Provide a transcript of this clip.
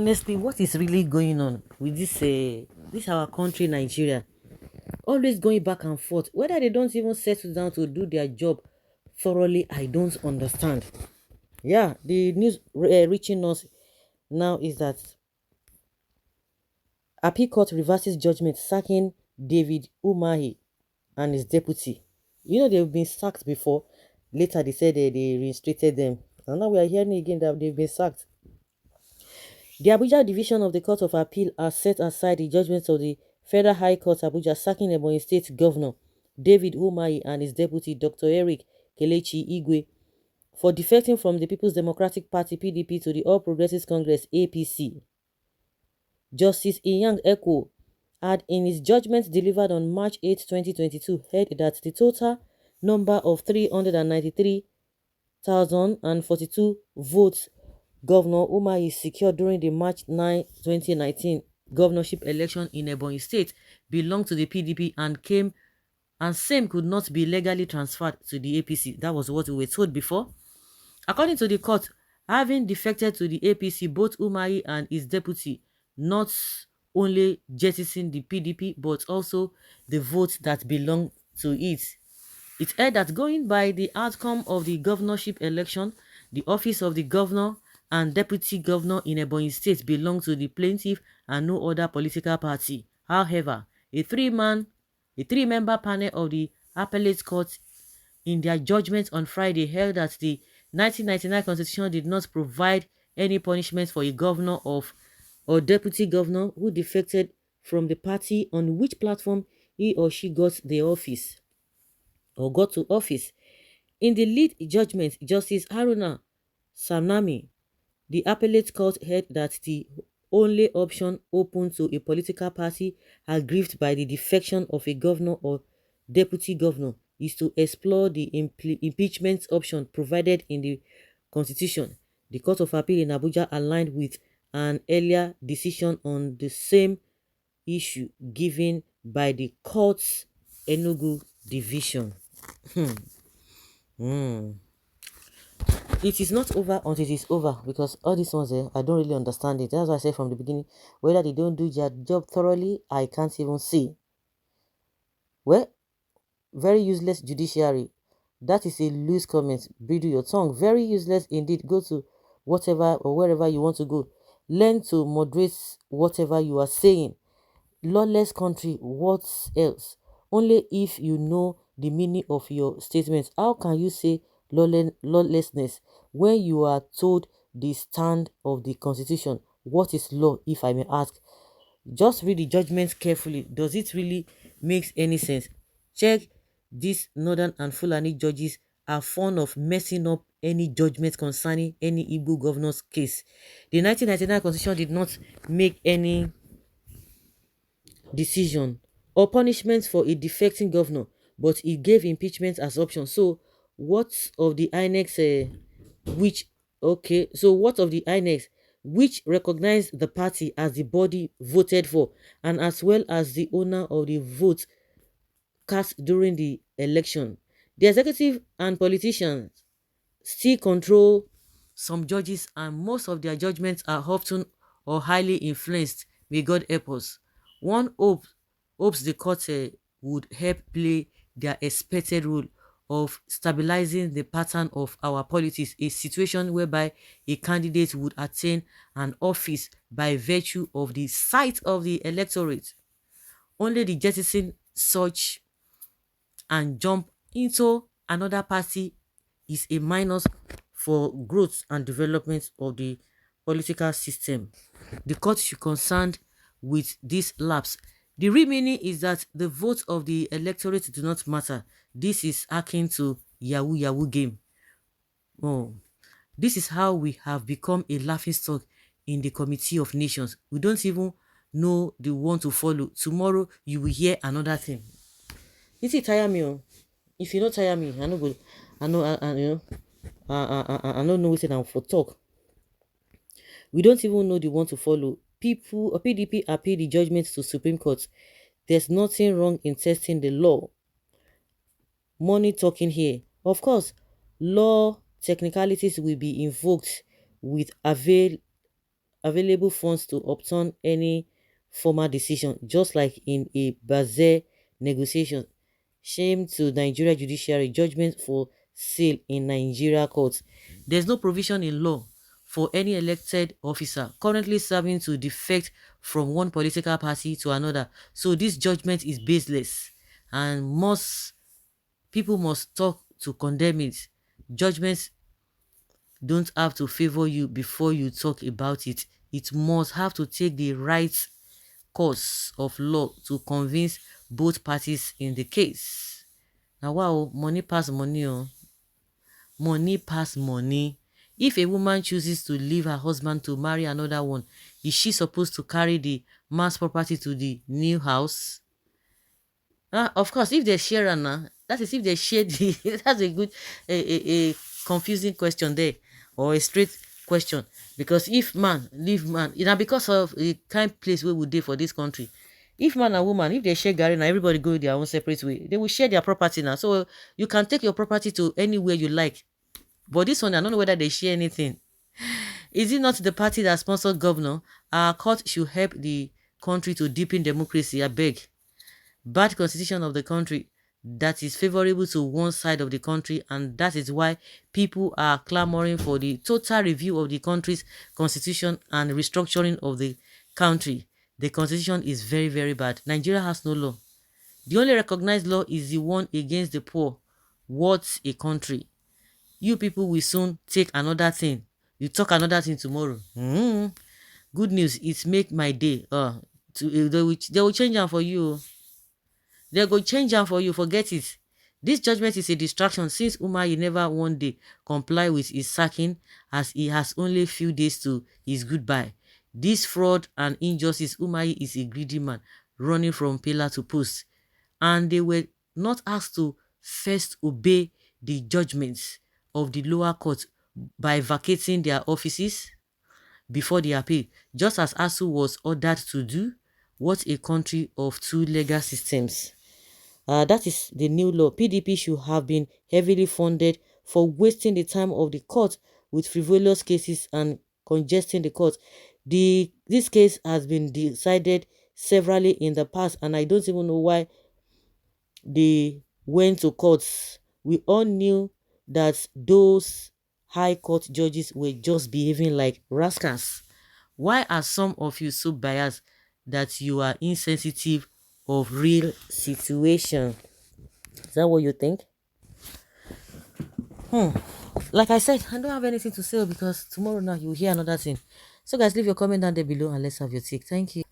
honestly, what is really going on with this our country, Nigeria? Always going back and forth. Whether they don't even settle down to do their job thoroughly, I don't understand. Yeah, the news reaching us now is that Appeal Court reverses judgment sacking David Umahi and his deputy. You know they've been sacked before. Later they said they reinstated them. And now we are hearing again that they've been sacked. The Abuja Division of the Court of Appeal has set aside the judgment of the Federal High Court Abuja sacking Ebonyi State Governor David Umahi and his deputy Dr. Eric Kelechi Igwe for defecting from the People's Democratic Party (PDP) to the All Progressives Congress (APC). Justice Inyang Eko had in his judgment delivered on March 8, 2022 held that the total number of 393,042 votes Governor Umahi secured during the March 9, 2019 governorship election in Ebonyi State belonged to the PDP and same could not be legally transferred to the APC. That was what we were told before. According to the court, having defected to the APC, both Umahi and his deputy not only jettisoned the PDP but also the votes that belong to it. It held that going by the outcome of the governorship election, the office of the governor and deputy governor in Ebonyi State belonged to the plaintiff and no other political party. However, a three-member panel of the appellate court in their judgment on Friday held that the 1999 constitution did not provide any punishment for a governor or deputy governor who defected from the party on which platform he or she got the office or got to office. In the lead judgment, Justice Haruna Samnami, the appellate court held that the only option open to a political party aggrieved by the defection of a governor or deputy governor is to explore the impeachment option provided in the Constitution. The Court of Appeal in Abuja aligned with an earlier decision on the same issue given by the court's Enugu division. It is not over until it is over, because all these ones I don't really understand it. That's why I said from the beginning, whether they don't do their job thoroughly, I can't even see. Well, very useless judiciary. That is a loose comment. Bridle your tongue. Very useless indeed. Go to whatever or wherever you want to go. Learn to moderate whatever you are saying. Lawless country, what else? Only if you know the meaning of your statements. How can you say lawlessness when you are told the stand of the Constitution? What is law, if I may ask? Just read the judgments carefully. Does it really make any sense? Check. These northern and Fulani judges are fond of messing up any judgment concerning any Igbo governor's case. The 1999 constitution did not make any decision or punishment for a defecting governor, but it gave impeachment as option. So what of the INEX what of the INEX which recognized the party as the body voted for and as well as the owner of the vote cast during the election? The executive and politicians still control some judges, and most of their judgments are often or highly influenced. May God help us. One hopes the court would help play their expected role of stabilizing the pattern of our politics, a situation whereby a candidate would attain an office by virtue of the sight of the electorate. Only the jettison such and jump into another party is a minus for growth and development of the political system. The court should concerned with this lapse. The real meaning is that the votes of the electorate do not matter. This is akin to Yahoo Yahoo game. Oh, this is how we have become a laughingstock in the Committee of Nations. We don't even know the one to follow. Tomorrow you will hear another thing. It tire me. Oh. If you don't tire me, I no go. I know. I don't know wetin I'm for talk. We don't even know the one to follow. People or PDP appeal the judgment to Supreme Court. There's nothing wrong in testing the law. Money talking here. Of course, law technicalities will be invoked with available funds to obtain any formal decision, just like in a Basel negotiation. Shame to Nigeria judiciary, judgment for sale in Nigeria courts. There's no provision in law for any elected officer currently serving to defect from one political party to another. So this judgment is baseless, and people must talk to condemn it. Judgments don't have to favor you before you talk about it. It must have to take the right course of law to convince both parties in the case. Now, wow, money pass money, oh. Money pass money. If a woman chooses to leave her husband to marry another one, is she supposed to carry the man's property to the new house? Of course, if they share now, that is if they share the that's a good a confusing question there, or a straight question. Because if man leave man, because of the kind place we would do for this country. If man and woman, if they share garden and everybody go their own separate way, they will share their property now. So you can take your property to anywhere you like. But this one, I don't know whether they share anything. Is it not the party that sponsored governor? Our court should help the country to deepen democracy, I beg. Bad constitution of the country that is favorable to one side of the country, and that is why people are clamoring for the total review of the country's constitution and restructuring of the country. The constitution is very, very bad. Nigeria has no law. The only recognized law is the one against the poor. What's a country? You people will soon take another thing. You talk another thing tomorrow. Good news, it make my day. They will change them for you. They go change am for you, forget it. This judgment is a distraction since Umahi never one day comply with his sacking, as he has only few days to his goodbye. This fraud and injustice, Umahi is a greedy man running from pillar to post, and they were not asked to first obey the judgments of the lower court by vacating their offices before the appeal, just as ASU was ordered to do. What a country of two legal systems. That is the new law. PDP should have been heavily funded for wasting the time of the court with frivolous cases and congesting the court. This case has been decided severally in the past, and I don't even know why they went to courts. We all knew that those high court judges were just behaving like rascals. Why are some of you so biased that you are insensitive of real situation? Is that what you think? Like I said, I don't have anything to say because tomorrow now you'll hear another thing. So guys, leave your comment down there below and let's have your take. Thank you.